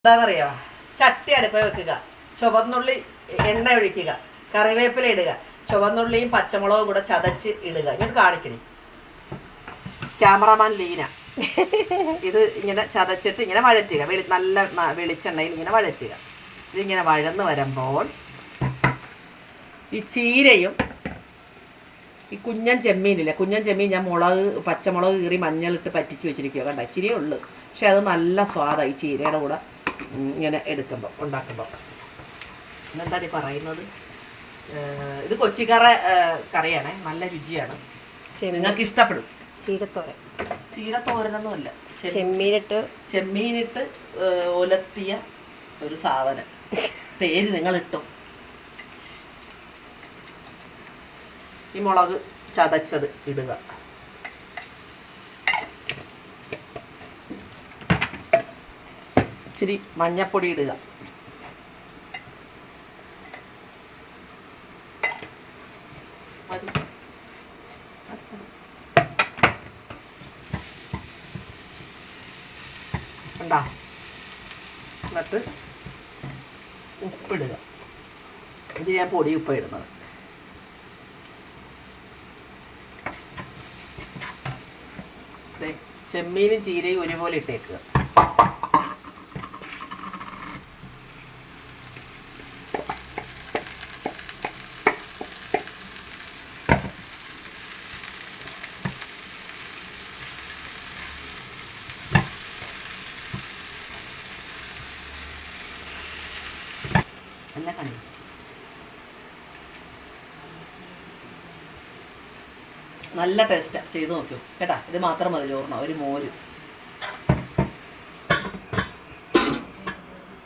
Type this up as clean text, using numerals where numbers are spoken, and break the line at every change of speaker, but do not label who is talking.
എന്താണെന്നറിയോ? ചട്ടി അടുപ്പ വെക്കുക, ചുവന്നുള്ളി എണ്ണ ഒഴിക്കുക, കറിവേപ്പില ഇടുക, ചുവന്നുള്ളിയും പച്ചമുളകും കൂടെ ചതച്ച് ഇടുക. ഇങ്ങോട്ട് കാണിക്കണി ക്യാമറമാൻ ലീന. ഇത് ഇങ്ങനെ ചതച്ചിട്ട് ഇങ്ങനെ വഴറ്റുക, നല്ല വെളിച്ചെണ്ണയിൽ ഇങ്ങനെ വഴറ്റുക. ഇതിങ്ങനെ വഴന്ന് വരുമ്പോൾ ഈ ചീരയും ഈ കുഞ്ഞൻ ചെമ്മീനില്ലേ, കുഞ്ഞൻ ചെമ്മീൻ ഞാൻ പച്ചമുളക് കീറി മഞ്ഞളിട്ട് പറ്റിച്ച് വെച്ചിരിക്കുക. കണ്ട ഇച്ചിരിയേ ഉള്ളു, പക്ഷെ അത് നല്ല സ്വാദാണ് ഈ ചീരയുടെ കൂടെ ഇങ്ങനെ എടുക്കുമ്പോൾ ഉണ്ടാക്കുമ്പോൾ. എന്താണ് പറയുന്നത്? ഇത് കൊച്ചിക്കാറ കറിയാണേ, നല്ല രുചിയാണ്, നിങ്ങൾക്ക് ഇഷ്ടപ്പെടും.
ചീരത്തോരൻ.
ചീരത്തോരനൊന്നുമല്ല,
ചെമ്മീനിട്ട്
ഒലത്തിയ ഒരു സാധനം. പേര് നിങ്ങളിട്ടു. ഈ മുളക് ചതച്ചത് ഇടുക. ഇച്ചിരി മഞ്ഞപ്പൊടി ഇടുക. ഉണ്ടാ, എന്നിട്ട് ഉപ്പിടുക. ഇത് ഞാൻ പൊടി ഉപ്പ് ഇടുന്നത്. ചെമ്മീനും ചീരയും ഒരുപോലെ ഇട്ടേക്കുക. എന്നെ കണ്ടു നല്ല ടേസ്റ്റാണ്, ചെയ്ത് നോക്കൂ കേട്ടാ. ഇത് മാത്രം മതി ചോറിനോ, ഒരു മോര്.